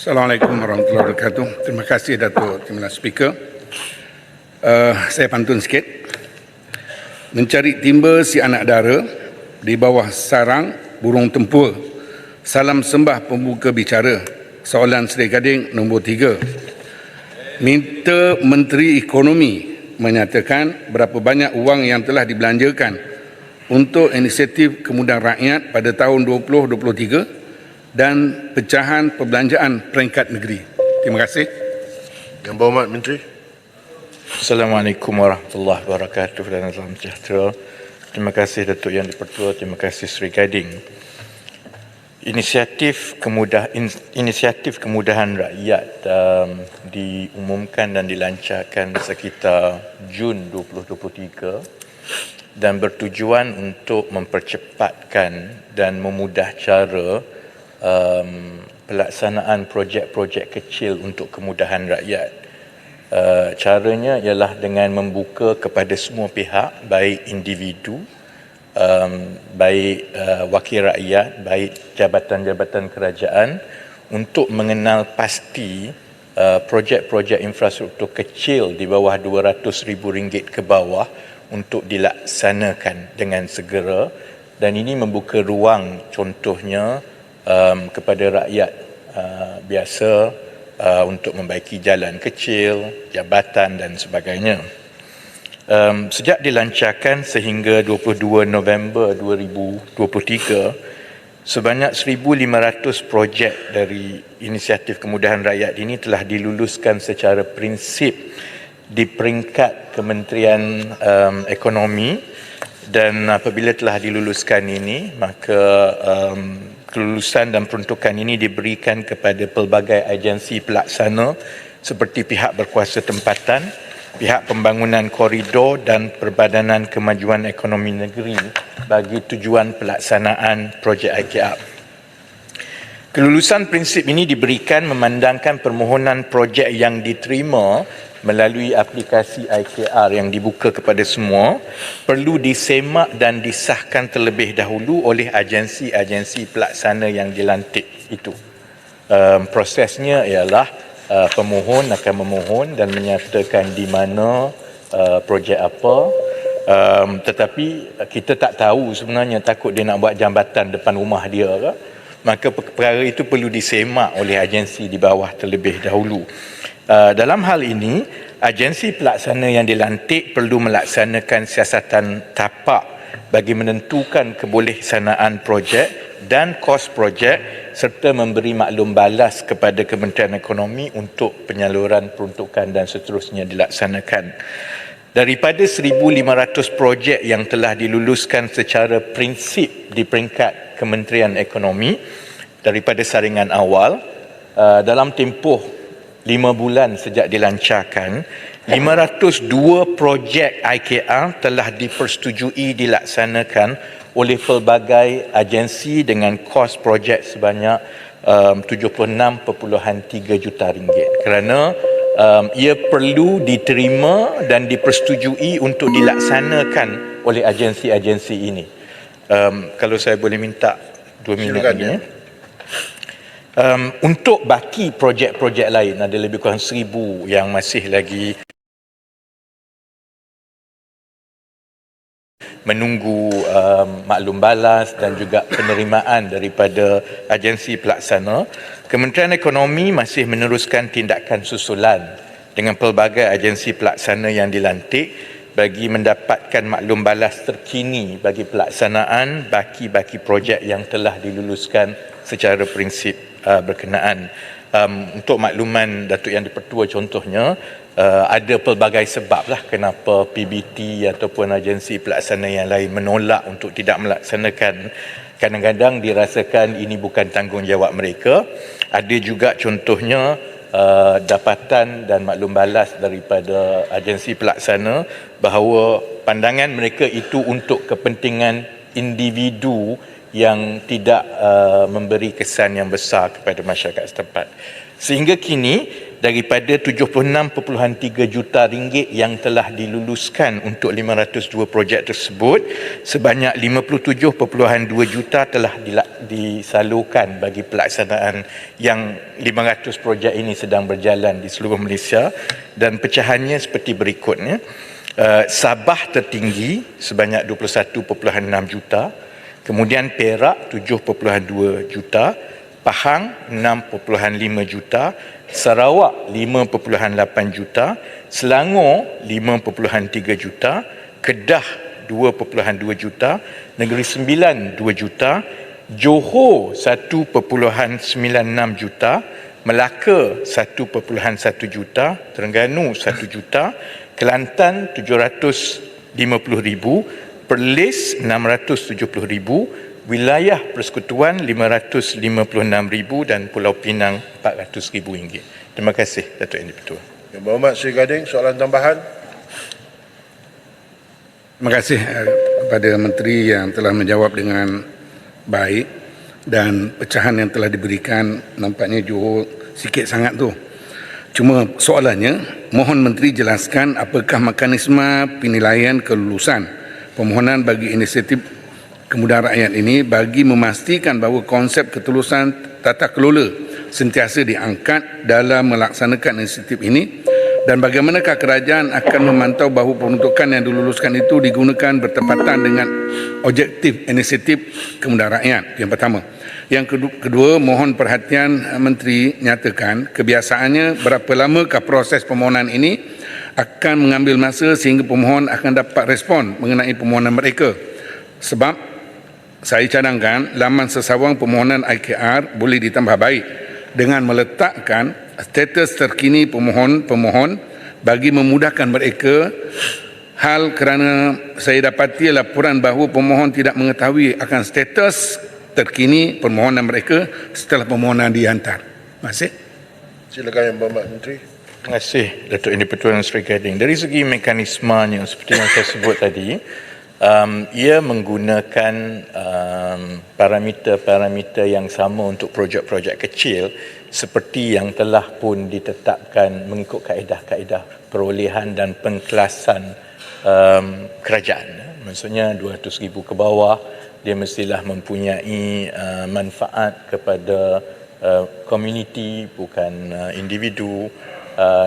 Assalamualaikum warahmatullahi wabarakatuh. Terima kasih Datuk Timbalan Speaker. Saya pantun sikit. Mencari timba si anak dara di bawah sarang burung tempur. Salam sembah pembuka bicara. Soalan Seri Gading nombor 3. Minta Menteri Ekonomi menyatakan berapa banyak wang yang telah dibelanjakan untuk inisiatif kemudahan rakyat pada tahun 2023 dan pecahan perbelanjaan peringkat negeri. Terima kasih. Yang Berhormat Menteri. Assalamualaikum warahmatullahi wabarakatuh dan salam sejahtera. Terima kasih Datuk Yang di-Pertua, terima kasih Seri Gading. Inisiatif kemudahan rakyat diumumkan dan dilancarkan sekitar Jun 2023 dan bertujuan untuk mempercepatkan dan memudah cara pelaksanaan projek-projek kecil untuk kemudahan rakyat. Caranya ialah dengan membuka kepada semua pihak, baik individu, baik wakil rakyat, baik jabatan-jabatan kerajaan, untuk mengenal pasti projek-projek infrastruktur kecil di bawah RM200,000 ke bawah untuk dilaksanakan dengan segera, dan ini membuka ruang contohnya kepada rakyat biasa untuk membaiki jalan kecil, jabatan dan sebagainya. Sejak dilancarkan sehingga 22 November 2023, sebanyak 1,500 projek dari inisiatif kemudahan rakyat ini telah diluluskan secara prinsip di peringkat Kementerian Ekonomi, dan apabila telah diluluskan ini, maka kelulusan dan peruntukan ini diberikan kepada pelbagai agensi pelaksana seperti pihak berkuasa tempatan, pihak pembangunan koridor dan Perbadanan Kemajuan Ekonomi Negeri bagi tujuan pelaksanaan projek IKR. Kelulusan prinsip ini diberikan memandangkan permohonan projek yang diterima melalui aplikasi IKR yang dibuka kepada semua perlu disemak dan disahkan terlebih dahulu oleh agensi-agensi pelaksana yang dilantik itu. Prosesnya ialah pemohon akan memohon dan menyatakan di mana projek apa, tetapi kita tak tahu sebenarnya, takut dia nak buat jambatan depan rumah dia ke, maka perkara itu perlu disemak oleh agensi di bawah terlebih dahulu. Dalam hal ini, agensi pelaksana yang dilantik perlu melaksanakan siasatan tapak bagi menentukan kebolehsanaan projek dan kos projek serta memberi maklum balas kepada Kementerian Ekonomi untuk penyaluran peruntukan dan seterusnya dilaksanakan. Daripada 1,500 projek yang telah diluluskan secara prinsip di peringkat Kementerian Ekonomi daripada saringan awal, dalam tempoh 5 bulan sejak dilancarkan, 502 projek IKR telah dipersetujui dilaksanakan oleh pelbagai agensi dengan kos projek sebanyak RM76.3 juta. Kerana ia perlu diterima dan dipersetujui untuk dilaksanakan oleh agensi-agensi ini. Kalau saya boleh minta 2 minit lagi. Untuk baki projek-projek lain, ada lebih kurang 1,000 yang masih lagi menunggu maklum balas dan juga penerimaan daripada agensi pelaksana. Kementerian Ekonomi masih meneruskan tindakan susulan dengan pelbagai agensi pelaksana yang dilantik bagi mendapatkan maklum balas terkini bagi pelaksanaan baki-baki projek yang telah diluluskan secara prinsip berkenaan. Untuk makluman Datuk Yang di-Pertua contohnya, ada pelbagai sebab lah kenapa PBT ataupun agensi pelaksana yang lain menolak untuk tidak melaksanakan. Kadang-kadang dirasakan ini bukan tanggungjawab mereka. Ada juga contohnya dapatan dan maklum balas daripada agensi pelaksana bahawa pandangan mereka itu untuk kepentingan individu yang tidak memberi kesan yang besar kepada masyarakat setempat. Sehingga kini, daripada 76.3 juta ringgit yang telah diluluskan untuk 502 projek tersebut, sebanyak 57.2 juta telah disalurkan bagi pelaksanaan yang 500 projek ini sedang berjalan di seluruh Malaysia, dan pecahannya seperti berikutnya. Sabah tertinggi sebanyak 21.6 juta, kemudian Perak 7.2 juta, Pahang 6.5 juta, Sarawak 5.8 juta, Selangor 5.3 juta, Kedah 2.2 juta, Negeri Sembilan 2 juta, Johor 1.96 juta, Melaka 1.1 juta, Terengganu 1 juta, Kelantan 750,000, Perlis 670,000, Wilayah Persekutuan 556,000 dan Pulau Pinang RM400,000. Terima kasih, Datuk Yang di-Pertua. Yang Berhormat Sri Gading, soalan tambahan. Terima kasih kepada Menteri yang telah menjawab dengan baik, dan pecahan yang telah diberikan nampaknya Johor sikit sangat tu. Cuma soalannya, mohon Menteri jelaskan apakah mekanisme penilaian kelulusan permohonan bagi inisiatif kemudahan rakyat ini bagi memastikan bahawa konsep ketulusan tata kelola sentiasa diangkat dalam melaksanakan inisiatif ini, dan bagaimanakah kerajaan akan memantau bahawa peruntukan yang diluluskan itu digunakan bertepatan dengan objektif inisiatif kemudahan rakyat. Yang pertama. Yang kedua, mohon perhatian Menteri nyatakan kebiasaannya berapa lamakah proses permohonan ini akan mengambil masa sehingga pemohon akan dapat respon mengenai permohonan mereka. Sebab saya cadangkan laman sesawang permohonan IKR boleh ditambah baik dengan meletakkan status terkini pemohon bagi memudahkan mereka. Hal kerana saya dapati laporan bahawa pemohon tidak mengetahui akan status terkini permohonan mereka setelah permohonan dihantar. Terima kasih. Silakan Yang Berhormat Menteri. Terima kasih, Datuk Yang di-Pertua Sri Gading. Dari segi mekanismenya seperti yang saya sebut tadi, ia menggunakan parameter-parameter yang sama untuk projek-projek kecil seperti yang telah pun ditetapkan mengikut kaedah-kaedah perolehan dan pengkelasan kerajaan. Maksudnya 200,000 ke bawah, dia mestilah mempunyai manfaat kepada komuniti, bukan individu,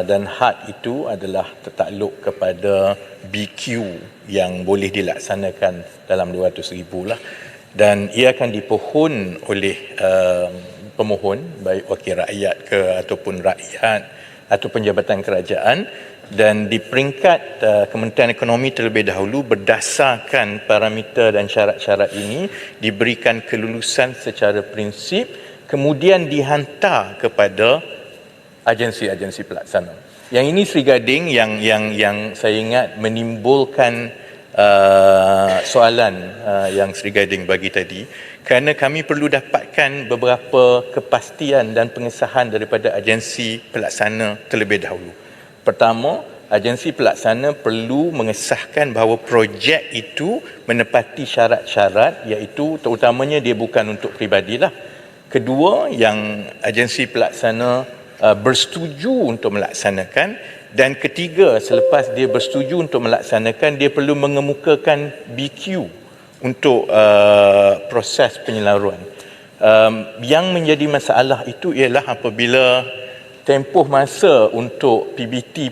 dan had itu adalah tertakluk kepada BQ yang boleh dilaksanakan dalam 200,000 lah, dan ia akan dipohon oleh pemohon, baik wakil rakyat ke ataupun rakyat ataupun jabatan kerajaan, dan di peringkat Kementerian Ekonomi terlebih dahulu berdasarkan parameter dan syarat-syarat ini diberikan kelulusan secara prinsip, kemudian dihantar kepada agensi-agensi pelaksana. Yang ini Sri Gading yang saya ingat menimbulkan soalan yang Sri Gading bagi tadi, kerana kami perlu dapatkan beberapa kepastian dan pengesahan daripada agensi pelaksana terlebih dahulu. Pertama, agensi pelaksana perlu mengesahkan bahawa projek itu menepati syarat-syarat, iaitu terutamanya dia bukan untuk peribadilah. Kedua, yang agensi pelaksana bersetuju untuk melaksanakan, dan ketiga, selepas dia bersetuju untuk melaksanakan, dia perlu mengemukakan BQ untuk proses penyelaruan. Yang menjadi masalah itu ialah apabila tempoh masa untuk PBT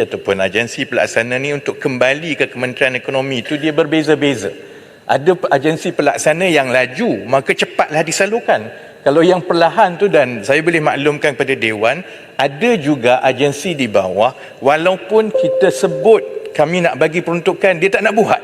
ataupun agensi pelaksana ni untuk kembali ke Kementerian Ekonomi itu dia berbeza-beza. Ada agensi pelaksana yang laju, maka cepatlah disalurkan. Kalau yang perlahan tu, dan saya boleh maklumkan kepada Dewan, ada juga agensi di bawah, walaupun kita sebut kami nak bagi peruntukan, dia tak nak buat.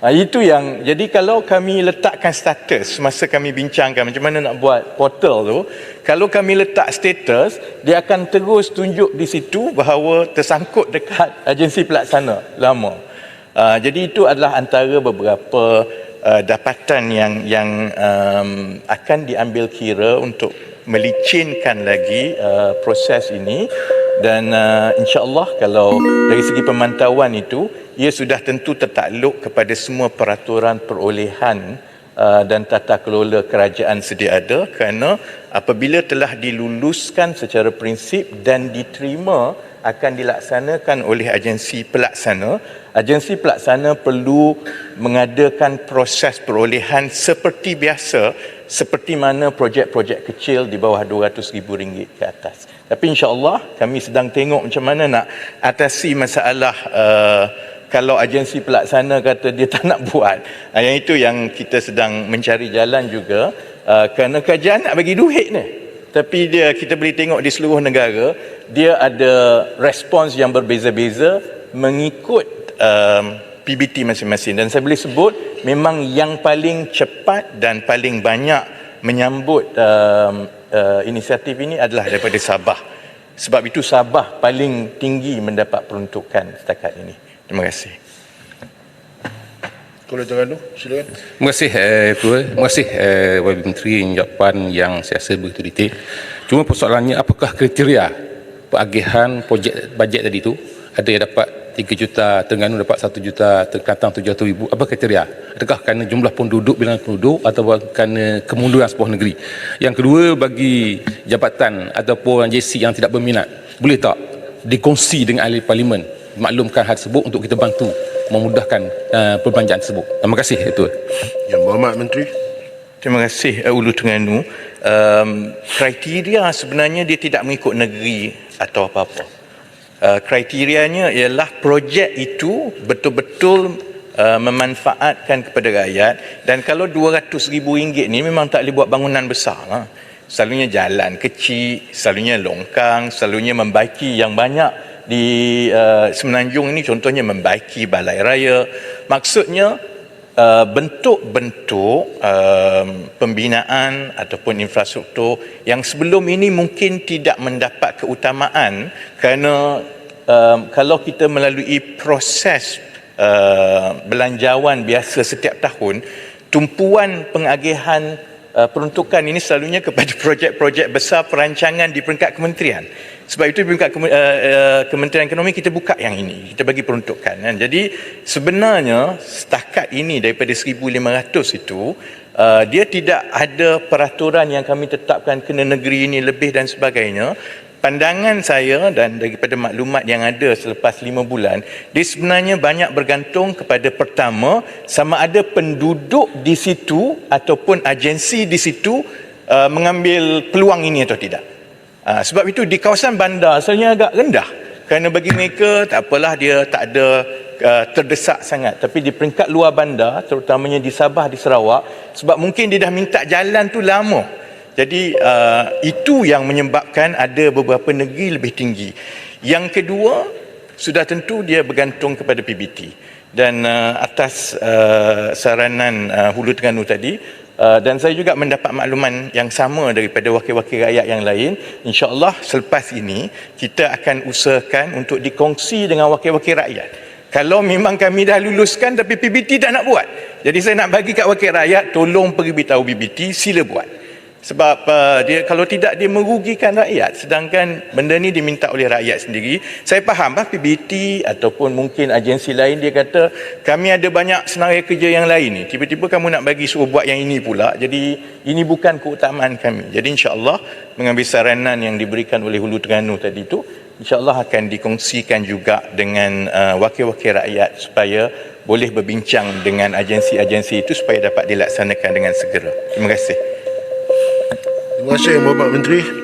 Itu yang, jadi kalau kami letakkan status, masa kami bincangkan macam mana nak buat portal tu, kalau kami letak status, dia akan terus tunjuk di situ bahawa tersangkut dekat agensi pelaksana lama. Jadi itu adalah antara beberapa dapatan yang akan diambil kira untuk melicinkan lagi proses ini, dan insya-Allah kalau dari segi pemantauan itu ia sudah tentu tertakluk kepada semua peraturan perolehan dan tata kelola kerajaan sedia ada, kerana apabila telah diluluskan secara prinsip dan diterima akan dilaksanakan oleh agensi pelaksana perlu mengadakan proses perolehan seperti biasa, seperti mana projek-projek kecil di bawah RM200,000 ke atas. Tapi insya-Allah kami sedang tengok macam mana nak atasi masalah kalau agensi pelaksana kata dia tak nak buat. Yang itu yang kita sedang mencari jalan juga, kerana kerajaan nak bagi duit ni. Tapi kita boleh tengok di seluruh negara, dia ada respons yang berbeza-beza mengikut PBT masing-masing. Dan saya boleh sebut memang yang paling cepat dan paling banyak menyambut inisiatif ini adalah daripada Sabah. Sebab itu Sabah paling tinggi mendapat peruntukan setakat ini. Terima kasih. Kuala Terengganu, silakan. Terima kasih Ketua. Terima kasih Wakil Menteri jawapan yang saya rasa begitu detail. Cuma persoalannya, apakah kriteria pengagihan projek bajet tadi itu? Ada yang dapat 3 juta, Terengganu dapat 1 juta, Kelantan 700,000. Apa kriteria? Adakah kerana jumlah penduduk, bilangan penduduk, atau kerana kemunduran sebuah negeri? Yang kedua, bagi jabatan ataupun JC yang tidak berminat, boleh tak dikongsi dengan ahli parlimen, maklumkan hal tersebut untuk kita bantu memudahkan perbelanjaan tersebut. Terima kasih Ketua. Yang Berhormat Menteri. Terima kasih Ulu Terengganu. Kriteria sebenarnya dia tidak mengikut negeri atau apa-apa. Kriterianya ialah projek itu betul-betul memanfaatkan kepada rakyat, dan kalau RM200,000 ni memang tak boleh buat bangunan besar lah. Selalunya jalan kecil, selalunya longkang, selalunya membaiki yang banyak di Semenanjung ini, contohnya membaiki balai raya. Maksudnya bentuk-bentuk pembinaan ataupun infrastruktur yang sebelum ini mungkin tidak mendapat keutamaan kerana kalau kita melalui proses belanjawan biasa setiap tahun, tumpuan pengagihan peruntukan ini selalunya kepada projek-projek besar perancangan di peringkat kementerian. Sebab itu di peringkat Kementerian Ekonomi kita buka yang ini, kita bagi peruntukan kan. Jadi sebenarnya setakat ini daripada 1,500 itu dia tidak ada peraturan yang kami tetapkan kena negeri ini lebih dan sebagainya. Pandangan saya dan daripada maklumat yang ada selepas 5 bulan, dia sebenarnya banyak bergantung kepada pertama, sama ada penduduk di situ ataupun agensi di situ mengambil peluang ini atau tidak. Sebab itu di kawasan bandar sebenarnya agak rendah, kerana bagi mereka tak apalah, dia tak ada terdesak sangat. Tapi di peringkat luar bandar, terutamanya di Sabah, di Sarawak, sebab mungkin dia dah minta jalan tu lama, jadi itu yang menyebabkan ada beberapa negeri lebih tinggi. Yang kedua, sudah tentu dia bergantung kepada PBT. Dan atas saranan Hulu Terengganu tadi, dan saya juga mendapat makluman yang sama daripada wakil-wakil rakyat yang lain, insya-Allah selepas ini kita akan usahakan untuk dikongsi dengan wakil-wakil rakyat. Kalau memang kami dah luluskan tapi PBT tak nak buat, jadi saya nak bagi kat wakil rakyat, tolong pergi beritahu PBT, sila buat. Sebab dia kalau tidak dia merugikan rakyat, sedangkan benda ni diminta oleh rakyat sendiri. Saya faham PBT ataupun mungkin agensi lain dia kata kami ada banyak senarai kerja yang lain ni, tiba-tiba kamu nak bagi suruh buat yang ini pula, jadi ini bukan keutamaan kami. Jadi insya-Allah mengambil saranan yang diberikan oleh Hulu Terengganu tadi itu, insya-Allah akan dikongsikan juga dengan wakil-wakil rakyat supaya boleh berbincang dengan agensi-agensi itu supaya dapat dilaksanakan dengan segera. Terima kasih. Terima kasih Yang Berhormat Menteri.